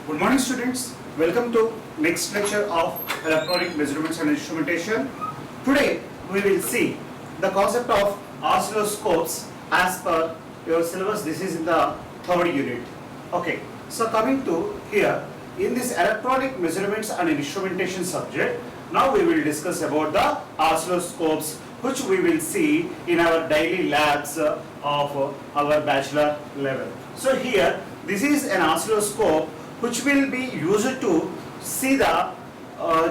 Good morning students, welcome to next lecture of electronic measurements and instrumentation. Today we will see the concept of oscilloscopes as per your syllabus. This is in the third unit. Okay, so coming to here in this electronic measurements and instrumentation subject, now we will discuss about the oscilloscopes which we will see in our daily labs of our bachelor level. So here this is an oscilloscope which will be used to see the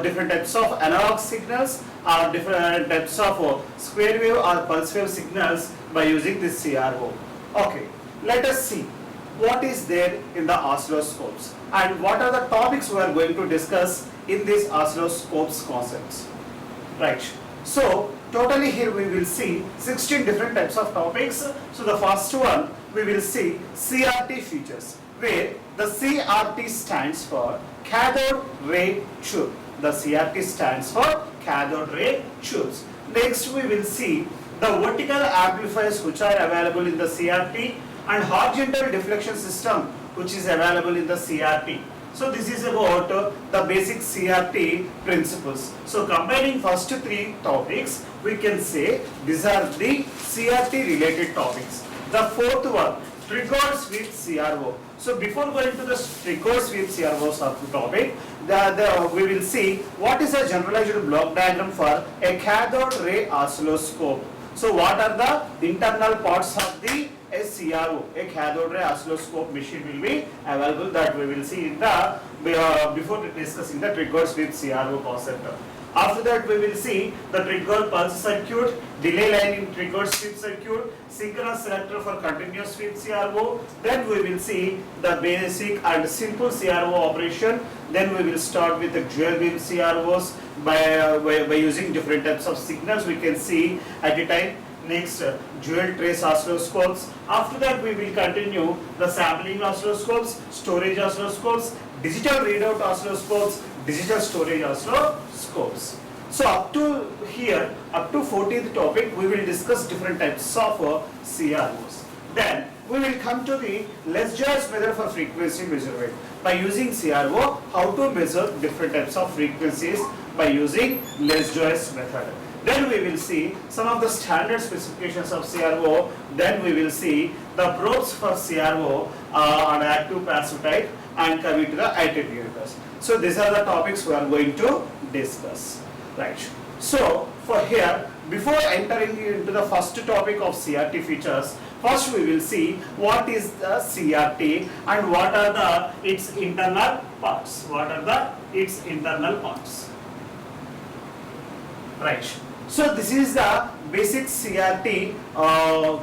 different types of analog signals or different types of square wave or pulse wave signals by using this CRO. Okay, let us see what is there in the oscilloscopes and what are the topics we are going to discuss in these oscilloscopes concepts. Right. So totally here we will see 16 different types of topics. So the first one we will see CRT features, where the CRT stands for cathode ray tube. The CRT stands for cathode ray tubes. Next we will see the vertical amplifiers which are available in the CRT and horizontal deflection system which is available in the CRT. So this is about the basic CRT principles. So combining first three topics, we can say these are the CRT related topics. The fourth one, triggers with CRO. So before going to the triggers with CRO subtopic, we will see what is a generalized block diagram for a cathode ray oscilloscope. So what are the internal parts of the CRO? A cathode ray oscilloscope machine will be available, that we will see in the before discussing the triggers with CRO concept. After that we will see the trigger pulse circuit, delay line in trigger sweep circuit, synchronous selector for continuous sweep CRO. Then we will see the basic and simple CRO operation. Then we will start with the dual beam CROs by using different types of signals we can see at a time. Next, dual trace oscilloscopes. After that we will continue the sampling oscilloscopes, storage oscilloscopes, digital readout oscilloscopes, digital storage oscilloscopes. So up to here, up to 14th topic, we will discuss different types of CROs. Then we will come to the Lesch-Joyce method for frequency measurement. By using CRO, how to measure different types of frequencies by using Lesch-Joyce method. Then we will see some of the standard specifications of CRO. Then we will see the probes for CRO on active passive type and coming to the attenuators. So these are the topics we are going to discuss. Right. So for here, before entering into the first topic of CRT features, first we will see what is the CRT and what are its internal parts. What are its internal parts? Right. So this is the basic CRT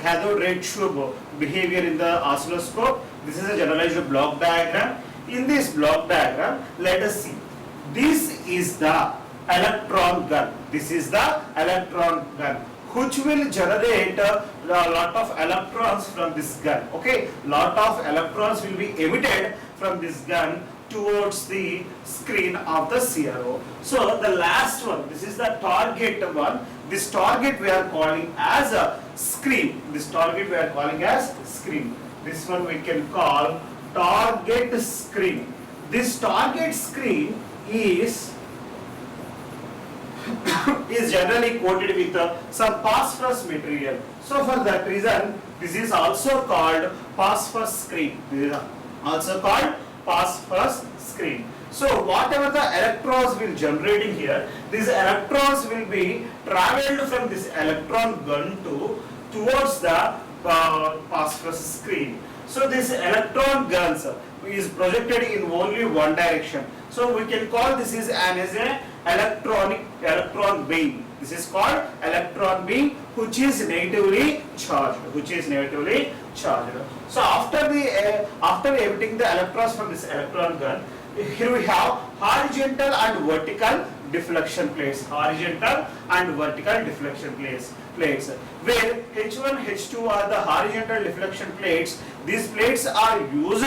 cathode ray tube behavior in the oscilloscope. This is a generalized block diagram. In this block diagram, let us see. This is the electron gun. This is the electron gun which will generate a lot of electrons from this gun. Okay, lot of electrons will be emitted from this gun towards the screen of the CRO. So the last one, this is the target one. This target we are calling as a screen. This target we are calling as screen. This one we can call target screen. This target screen is generally coated with some phosphorus material. So for that reason, this is also called phosphorus screen. This is also called phosphorus screen. So whatever the electrons will generate in here, these electrons will be traveled from this electron gun towards the phosphorus screen. So this electron guns is projected in only one direction. So we can call this is as an electron beam. This is called electron beam, which is negatively charged. So after emitting the electrons from this electron gun, here we have horizontal and vertical deflection plates. Horizontal and vertical deflection plates. Where H1, H2 are the horizontal deflection plates. These plates are used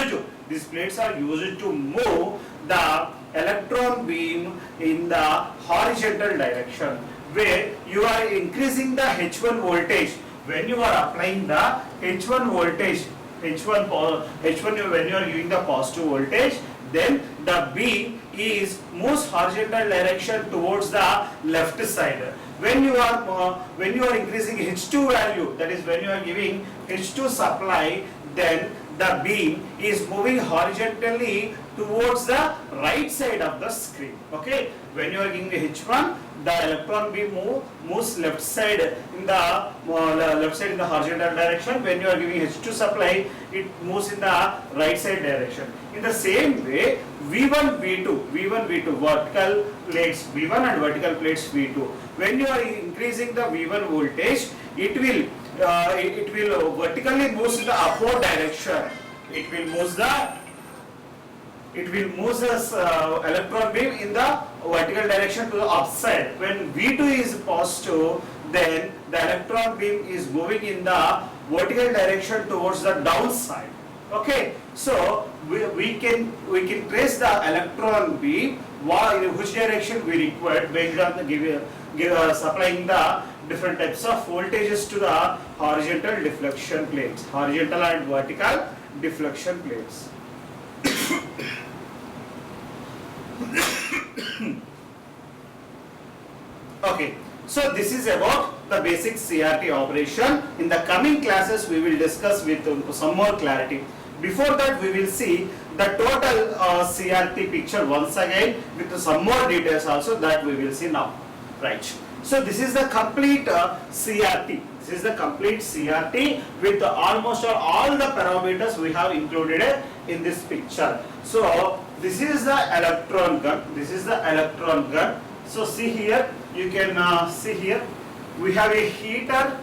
to move the electron beam in the horizontal direction, where you are increasing the H1 voltage. When you are applying the H1 voltage, H1 when you are giving the positive voltage, then the beam is moves horizontal direction towards the left side. When you are increasing H2 value, that is when you are giving H2 supply, then the beam is moving horizontally towards the right side of the screen. Okay, when you are giving H1, the electron beam moves left side in the horizontal direction. When you are giving H2 supply, it moves in the right side direction. In the same way, V1, V2 vertical plates V1 and vertical plates V2. When you are increasing the V1 voltage, it will vertically move in the upward direction. It will move the electron beam in the vertical direction to the upside. When V2 is positive, then the electron beam is moving in the vertical direction towards the downside. Okay, so we can trace the electron beam in which direction we require based on the supplying the different types of voltages to the horizontal deflection plates, horizontal and vertical deflection plates. Okay, so this is about the basic CRT operation. In the coming classes, we will discuss with some more clarity. Before that, we will see the total CRT picture once again with some more details also that we will see now. Right. So this is the complete CRT. This is the complete CRT with almost all the parameters we have included in this picture. So this is the electron gun. This is the electron gun. So see here, you can see here, we have a heater,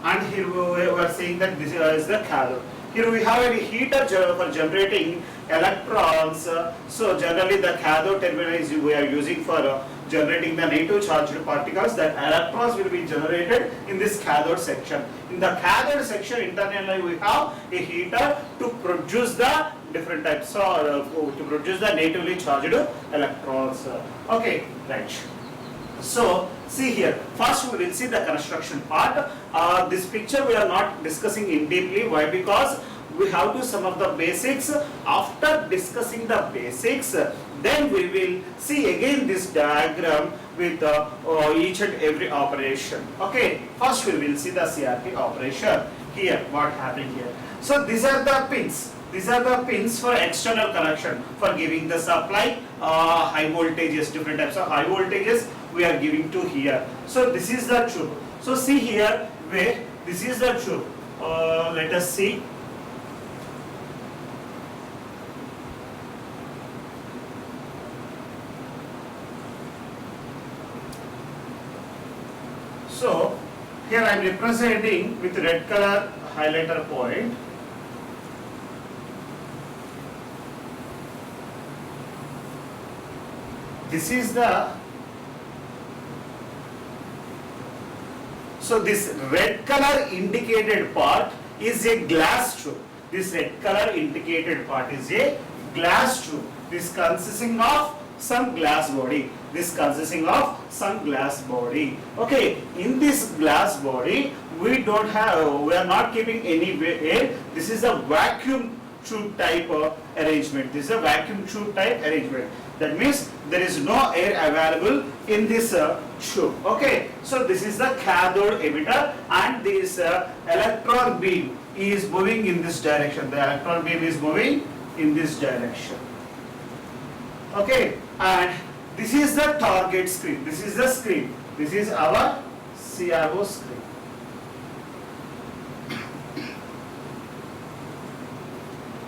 and here we are saying that this is the cathode. Here we have a heater for generating electrons. So generally the cathode terminal is we are using for generating the negative charged particles. That electrons will be generated in this cathode section. In the cathode section internally we have a heater to produce the different types of to produce the negatively charged electrons. Okay, right. So see here, first we will see the construction part. This picture we are not discussing in deeply. Why? Because we have to some of the basics. After discussing the basics, then we will see again this diagram with each and every operation. Okay, first we will see the CRT operation. Here, what happened here? So these are the pins. These are the pins for external connection for giving the supply high voltages, different types of high voltages we are giving to here. So this is the tube. So see here where this is the tube. Let us see. So here I am representing with red color highlighter point. This is the, so this red color indicated part is a glass tube. This red color indicated part is a glass tube. This consisting of some glass body. This consisting of some glass body. Okay, in this glass body we are not keeping any air. This is a vacuum tube type arrangement. This is a vacuum tube type arrangement. That means there is no air available in this tube. Okay, so this is the cathode emitter, and this electron beam is moving in this direction. The electron beam is moving in this direction. Okay, and this is the target screen. This is the screen. This is our CRO screen.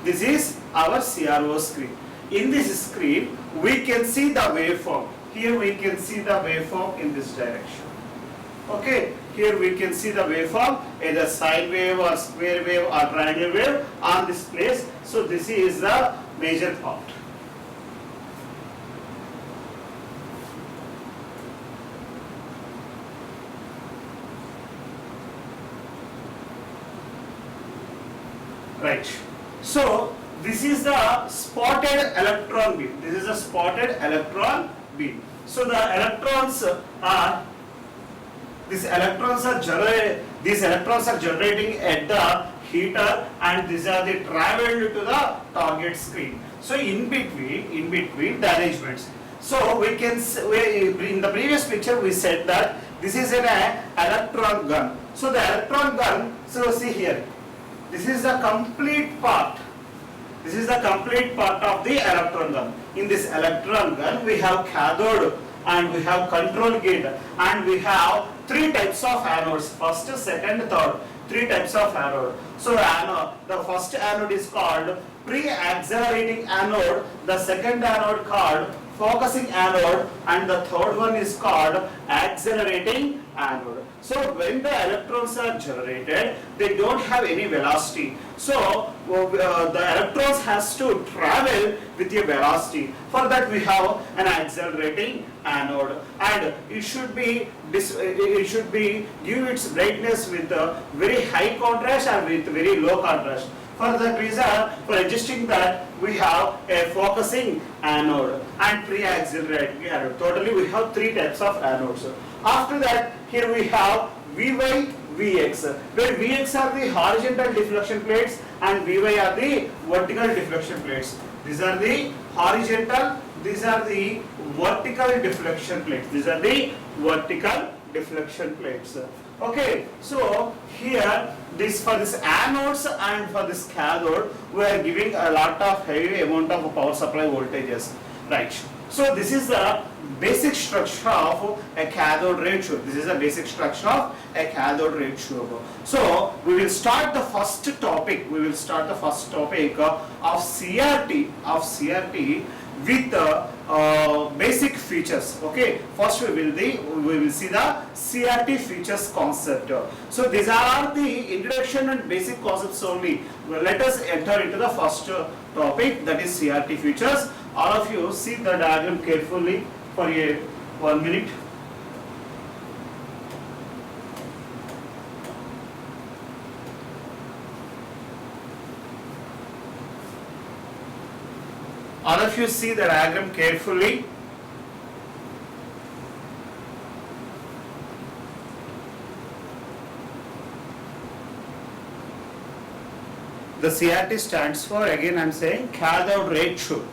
This is our CRO screen. In this screen, we can see the waveform. Here we can see the waveform in this direction. Okay, here we can see the waveform, either sine wave or square wave or triangle wave on this place. So this is the major part. Right. So this is the spotted electron beam. This is a spotted electron beam. So the electrons are these electrons are generating at the heater, and these are the traveled to the target screen. So in between the arrangements. So we can in the previous picture we said that this is an electron gun. So the electron gun, so see here, this is the complete part. This is the complete part of the electron gun. In this electron gun we have cathode and we have control gate and we have three types of anodes, first, second, third, three types of anode. So the first anode is called pre-accelerating anode, the second anode called focusing anode, and the third one is called accelerating anode. So when the electrons are generated, they don't have any velocity. So the electrons has to travel with a velocity. For that we have an accelerating anode, and it should be give its brightness with a very high contrast and with very low contrast. For that reason, for adjusting that, we have a focusing anode and pre-accelerating anode. Totally we have three types of anodes. After that, here we have Vy, Vx, where Vx are the horizontal deflection plates and Vy are the vertical deflection plates. These are the horizontal, these are the vertical deflection plates. These are the vertical deflection plates. Okay, so here this for this anodes and for this cathode we are giving a lot of heavy amount of power supply voltages, right? So this is the basic structure of a cathode ray tube. This is the basic structure of a cathode ray tube. So we will start the first topic. We will start the first topic of CRT with basic features. Okay, first we will see the CRT features concept. So these are the introduction and basic concepts only. Well, let us enter into the first topic, that is CRT features. All of you see the diagram carefully for 1 minute. All of you see the diagram carefully. The CRT stands for, again I am saying, cathode ray tube.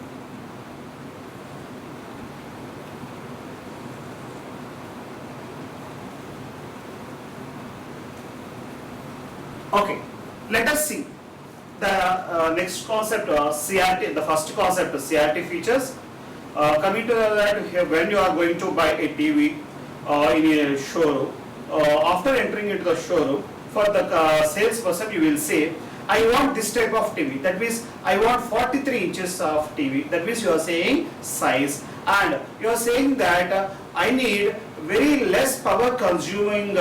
Okay, let us see the next concept, CRT, the first concept, CRT features. Coming to that, here, when you are going to buy a TV in a showroom, after entering into the showroom, for the salesperson you will say, I want this type of TV. That means I want 43 inches of TV. That means you are saying size, and you are saying that I need very less power consuming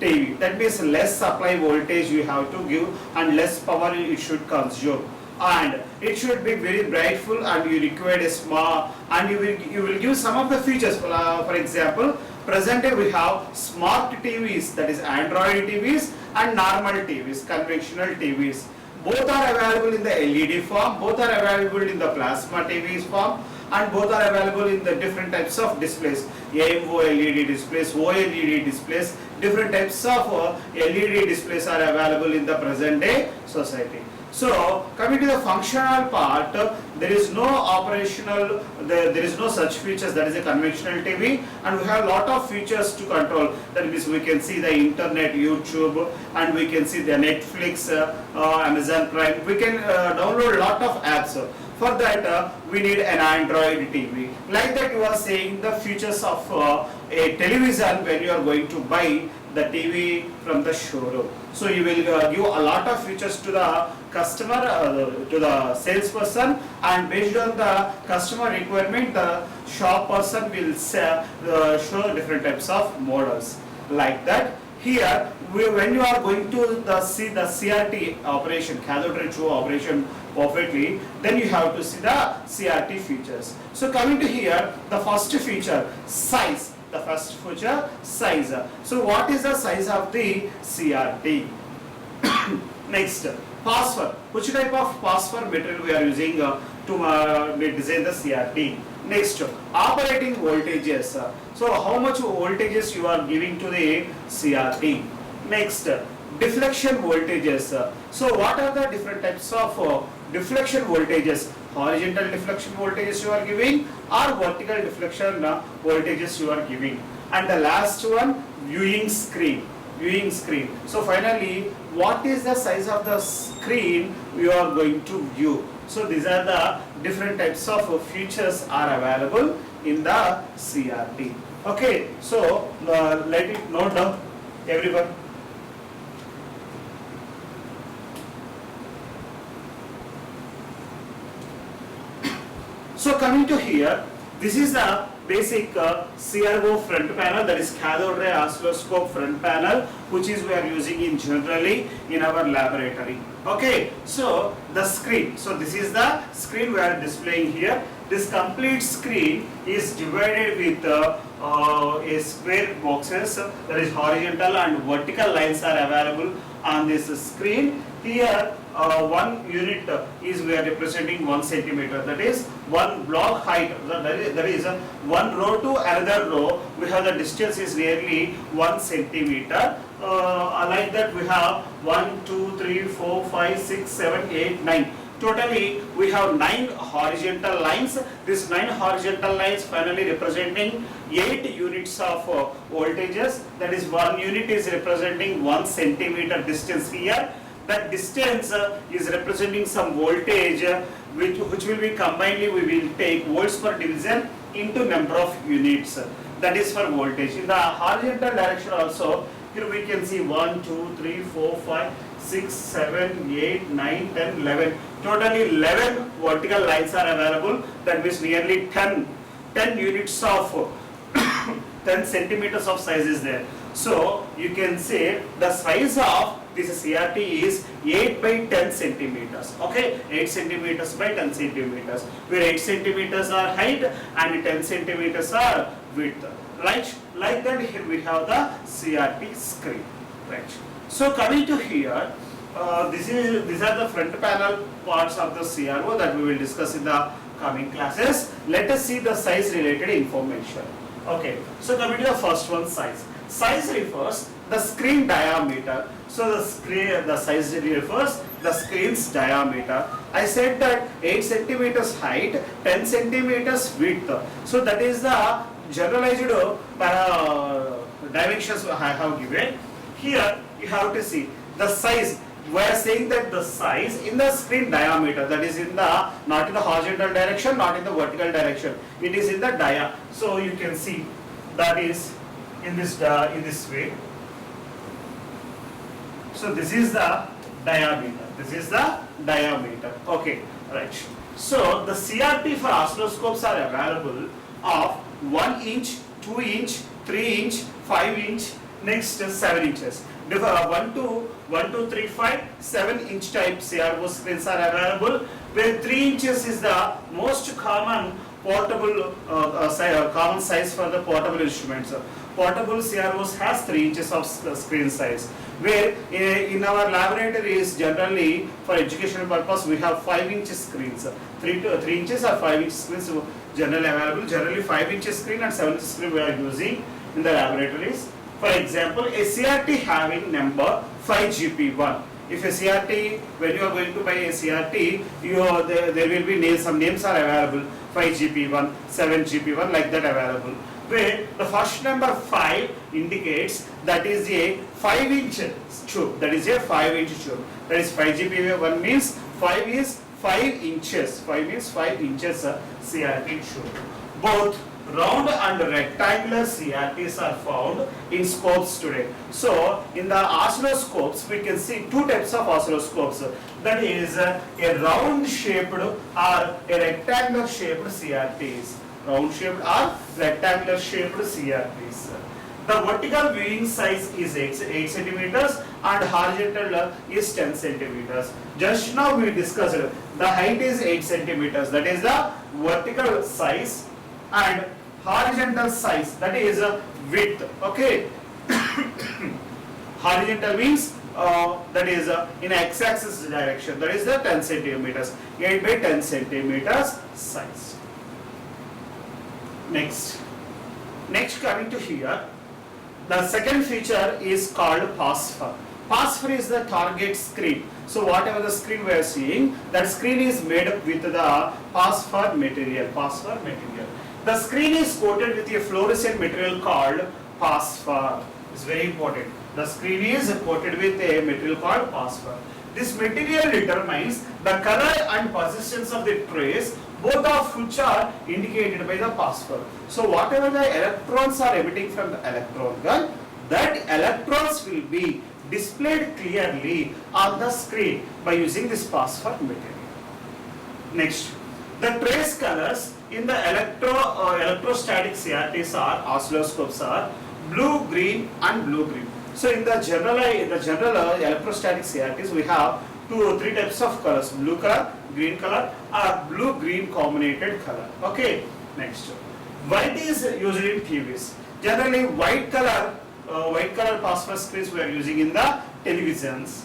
TV. That means less supply voltage you have to give and less power it should consume, and it should be very brightful, and you require a small, and you will give some of the features. For example, presently we have smart TVs, that is Android TVs, and normal TVs, conventional TVs. Both are available in the LED form, both are available in the plasma TVs form, and both are available in the different types of displays, AMOLED displays, OLED displays. Different types of LED displays are available in the present day society. So coming to the functional part, there is no operational, there is no such features, that is a conventional TV, and we have a lot of features to control. That means we can see the internet, YouTube, and we can see the Netflix, Amazon Prime. We can download a lot of apps. For that we need an Android TV. Like that you are saying the features of a television when you are going to buy the TV from the showroom. So you will give a lot of features to the customer, to the salesperson, and based on the customer requirement, the shop person will show different types of models. Like that, here when you are going to see the CRT operation, cathode ray tube operation perfectly, then you have to see the CRT features. So coming to here, the first feature, size. The first feature, size. So what is the size of the CRT? Next, phosphor. Which type of phosphor material we are using to design the CRT? Next, operating voltages. So how much voltages you are giving to the CRT? Next, deflection voltages. So what are the different types of deflection voltages? Horizontal deflection voltages you are giving, or vertical deflection voltages you are giving. And the last one, viewing screen. Viewing screen. So finally, what is the size of the screen you are going to view? So these are the different types of features are available in the CRT. Okay, so let it note down, everyone. So coming to here, this is the basic CRO front panel, that is cathode ray oscilloscope front panel, which is we are using in generally in our laboratory. Okay, so the screen. So this is the screen we are displaying here. This complete screen is divided with a square boxes, that is horizontal and vertical lines are available on this screen. Here one unit is we are representing 1 centimeter, that is one block height, that is one row to another row, we have the distance is nearly 1 centimeter. Like that we have 1, 2, 3, 4, 5, 6, 7, 8, 9. Totally we have 9 horizontal lines. These 9 horizontal lines finally representing 8 units of voltages. That is, one unit is representing 1 centimeter distance here. That distance is representing some voltage which will be combinedly we will take volts per division into number of units. That is for voltage. In the horizontal direction also, here we can see 1, 2, 3, 4, 5, 6, 7, 8, 9, 10, 11. Totally 11 vertical lines are available. That means nearly 10 units of 10 centimeters of size is there. So you can say the size of this CRT is 8 by 10 centimeters. Okay, 8 centimeters by 10 centimeters. Where 8 centimeters are height and 10 centimeters are width. Right? Like that, here we have the CRT screen. Right. So coming to here, these are the front panel parts of the CRO that we will discuss in the coming classes. Let us see the size related information. Okay. So coming to the first one, size. Size refers the screen diameter. So the size refers the screen's diameter. I said that 8 centimeters height, 10 centimeters width. So that is the generalized dimensions I have given. Here you have to see the size. We are saying that the size in the screen diameter, that is in the not in the horizontal direction, not in the vertical direction. It is in the dia. So you can see that is in this way. So this is the diameter. This is the diameter. Okay, right. So the CRT for oscilloscopes are available of 1 inch, 2 inch, 3 inch, 5 inch, next 7 inches. 1 to 3, 5, 7 inch type CRO screens are available, where 3 inches is the most common portable common size for the portable instruments. Portable CROs has 3 inches of screen size, where in our laboratories generally for educational purpose we have 5 inch screens. 3 inches or 5 inch screens generally available. Generally 5 inch screen and 7 inch screen we are using in the laboratories. For example, a CRT having number 5GP1. If a CRT, when you are going to buy a CRT, there will be some names are available. 5GP1, 7GP1, like that available. Where the first number 5 indicates that is a 5 inch tube. That is a 5 inch tube. That is 5GP1 means 5 is 5 inches. 5 means 5 inches CRT tube. Both round and rectangular CRTs are found in scopes today. So in the oscilloscopes we can see 2 types of oscilloscopes. That is a round shaped or a rectangular shaped CRTs. Round shaped or rectangular shaped CRTs. The vertical viewing size is 8 centimeters and horizontal is 10 centimeters. Just now we discussed the height is 8 centimeters. That is the vertical size, and horizontal size, that is width. Okay. Horizontal means that is in x-axis direction, that is the 10 centimeters. 8 by 10 centimeters size. Next coming to here, the second feature is called phosphor. Phosphor is the target screen. So whatever the screen we are seeing, that screen is made up with the phosphor material. Phosphor material. The screen is coated with a fluorescent material called phosphor. It's very important. The screen is coated with a material called phosphor. This material determines the color and persistence of the trace, both of which are indicated by the phosphor. So whatever the electrons are emitting from the electron gun, that electrons will be displayed clearly on the screen by using this phosphor material. Next, the trace colors in the electrostatic CRTs are oscilloscopes are blue, green and blue green. So in the general electrostatic CRTs we have 2 or 3 types of colors, blue color, green color or blue green combinated color. Okay, next, white is used in TVs. Generally white color phosphor screens we are using in the televisions,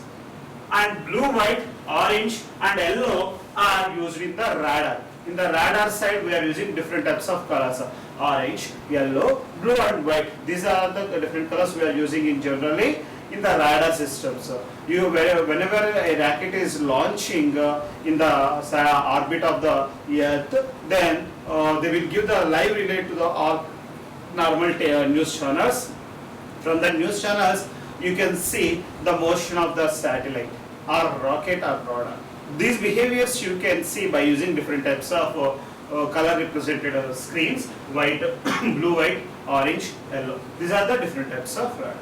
and blue, white, orange and yellow are used in the radar. In the radar side we are using different types of colors, orange, yellow, blue and white. These are the different colors we are using in generally in the radar systems. Whenever a rocket is launching in the orbit of the earth, then they will give the live relay to the normal news channels. From the news channels you can see the motion of the satellite or rocket or radar. These behaviors you can see by using different types of color represented screens, white, blue, white, orange, yellow. These are the different types of radars.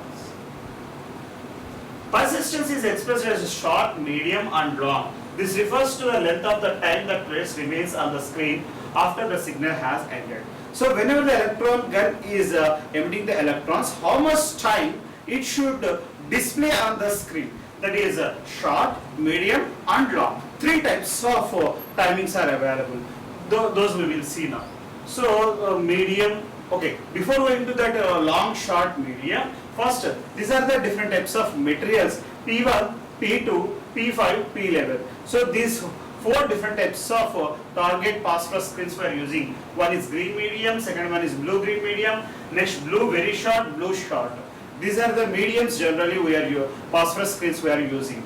Persistence is expressed as short, medium and long. This refers to the length of the time the trace remains on the screen after the signal has ended. So whenever the electron gun is emitting the electrons, how much time it should display on the screen? That is short, medium and long. 3 types of timings are available. Those we will see now. So medium, okay, before going to that long, short, medium, first these are the different types of materials, P1, P2, P5, P11. So these 4 different types of target phosphor screens we are using. One is green medium, second one is blue green medium, next blue very short, blue short. These are the mediums generally we are phosphorus screens we are using.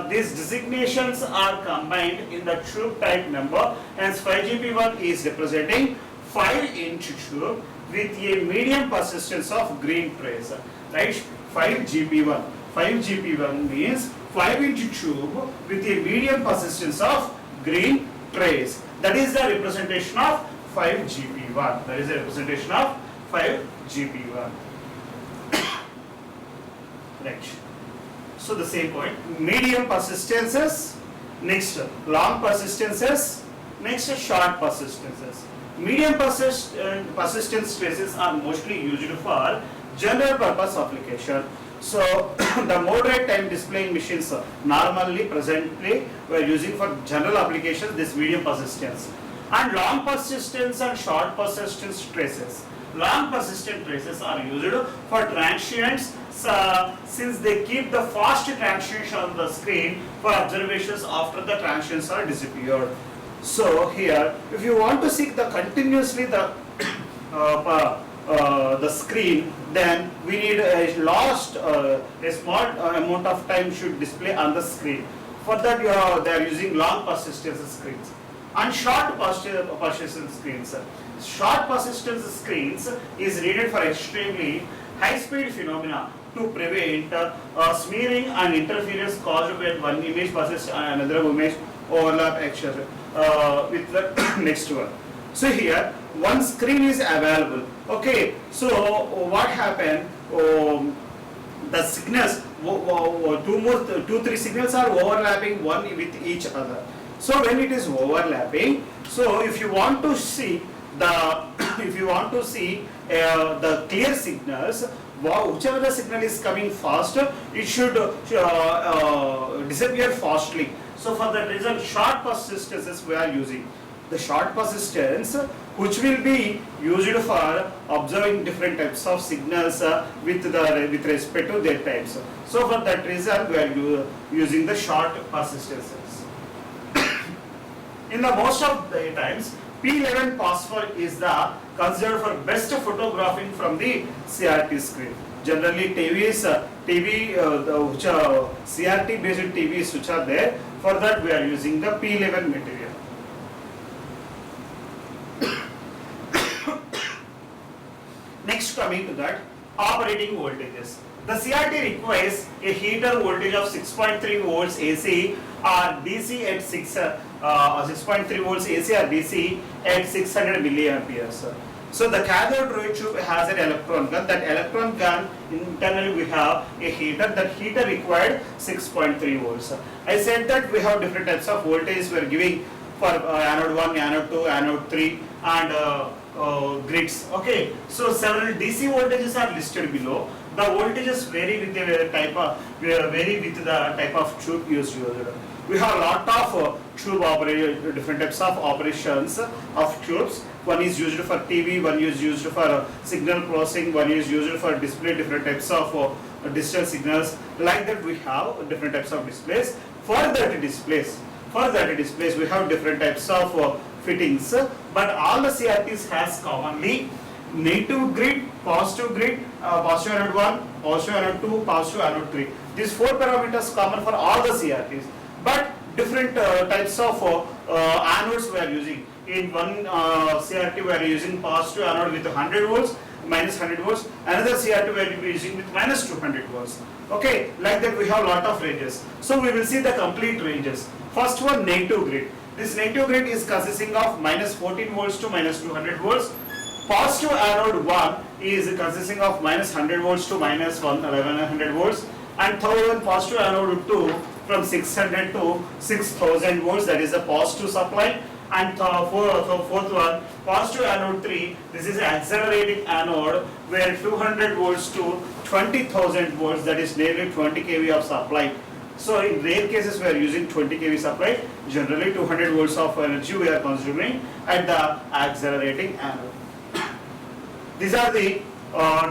These designations are combined in the tube type number, and 5GP1 is representing 5-inch tube with a medium persistence of green trace. Right? 5GP1. 5GP1 means 5-inch tube with a medium persistence of green trace. That is the representation of 5GP1. That is the representation of 5GP1. Right. So the same point, medium persistences, next long persistences, next short persistences. Medium persistence traces are mostly used for general purpose application. So the moderate time displaying machines normally presently we are using for general applications this medium persistence. And long persistence and short persistence traces. Long persistent traces are used for transients since they keep the fast transients on the screen for observations after the transients are disappeared. So here, if you want to see the continuously the screen, then we need a small amount of time should display on the screen. For that, they are using long persistence screens and short persistence screens. Short persistence screens is needed for extremely high-speed phenomena to prevent smearing and interference caused when one image passes and another image overlap each other with the next one. So here one screen is available. Okay, so what happened? The signals, 2-3 signals are overlapping one with each other. So when it is overlapping, so if you want to see the the clear signals, whichever the signal is coming fast, it should disappear fastly. So for that reason, short persistences we are using. The short persistence which will be used for observing different types of signals with respect to their types. So for that reason, we are using the short persistences. In the most of the times, P11 phosphor is the considered for best photographing from the CRT screen. Generally TVs, which are CRT based TVs which are there, for that we are using the P11 material. Next, coming to that, operating voltages. The CRT requires a heater voltage of 6.3 volts AC or DC at 6.3 volts AC or DC at 600 milliamperes. So the cathode ray tube has an electron gun. That electron gun, internally we have a heater. That heater required 6.3 volts. I said that we have different types of voltages we are giving for anode 1, anode 2, anode 3 and grids. Okay, so several DC voltages are listed below. The voltages vary with the type of tube used. We have a lot of different types of operations of tubes. One is used for TV, one is used for signal processing, one is used for display different types of digital signals. Like that, we have different types of displays. For that displays, we have different types of fittings. But all the CRTs has commonly negative grid, positive grid, positive anode 1, positive anode 2, positive anode 3. These 4 parameters common for all the CRTs. But different types of anodes we are using. In one CRT we are using positive anode with 100 volts, minus 100 volts. Another CRT we are using with minus 200 volts. Okay, like that we have lot of ranges. So we will see the complete ranges. First one, negative grid. This negative grid is consisting of minus 14 volts to minus 200 volts. Positive anode 1 is consisting of minus 100 volts to minus 1100 volts. And third one, positive anode 2 from 600 to 6000 volts, that is the positive supply. And fourth one, positive anode 3, this is accelerating anode where 200 volts to 20,000 volts, that is nearly 20 kV of supply. So in rare cases we are using 20 kV supply. Generally 200 volts of energy we are consuming at the accelerating anode. These are the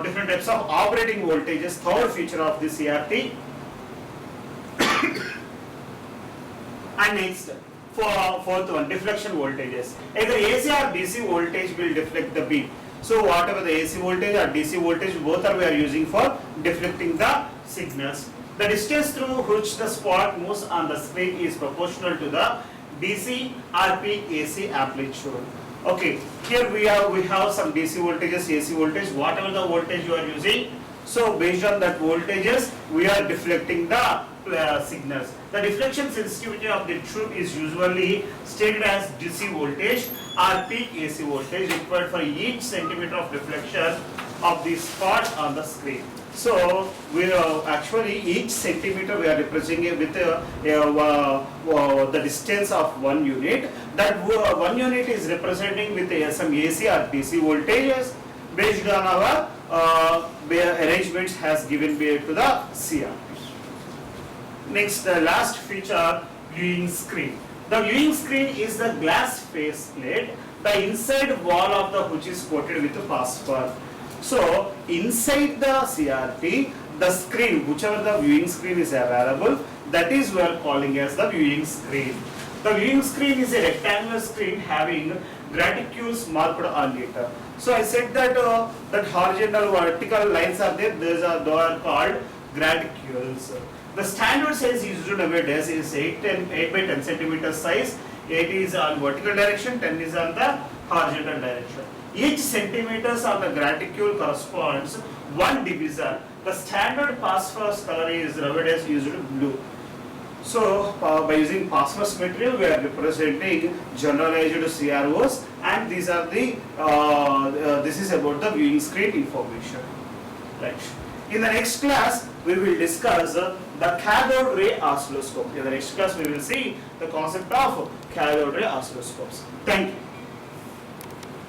different types of operating voltages, third feature of the CRT. And next, fourth one, deflection voltages. Either AC or DC voltage will deflect the beam. So whatever the AC voltage or DC voltage, both we are using for deflecting the signals. The distance through which the spot moves on the screen is proportional to the DC RP AC amplitude. Okay, here we have some DC voltages, AC voltage, whatever the voltage you are using. So based on that voltages, we are deflecting the signals. The deflection sensitivity of the tube is usually stated as DC voltage or peak AC voltage required for each centimeter of deflection of the spot on the screen. So we actually each centimeter we are representing it with the distance of 1 unit. That 1 unit is representing with some AC or DC voltages based on our arrangements has given way to the CRT. Next, the last feature, viewing screen. The viewing screen is the glass face plate, the inside wall of the which is coated with phosphor. So inside the CRT, the screen, whichever the viewing screen is available, that is we are calling as the viewing screen. The viewing screen is a rectangular screen having graticules marked on it. So I said that that horizontal vertical lines are there, those are called graticules. The standard size used nowadays is 8 by 10 centimeter size. 8 is on vertical direction, 10 is on the horizontal direction. Each centimeters of the graticule corresponds 1 divisor. The standard phosphorus color is nowadays used blue. So by using phosphorus material, we are representing generalized CROs, and these are the this is about the viewing screen information. Right. In the next class, we will discuss the cathode ray oscilloscope. In the next class, we will see the concept of cathode ray oscilloscopes. Thank you.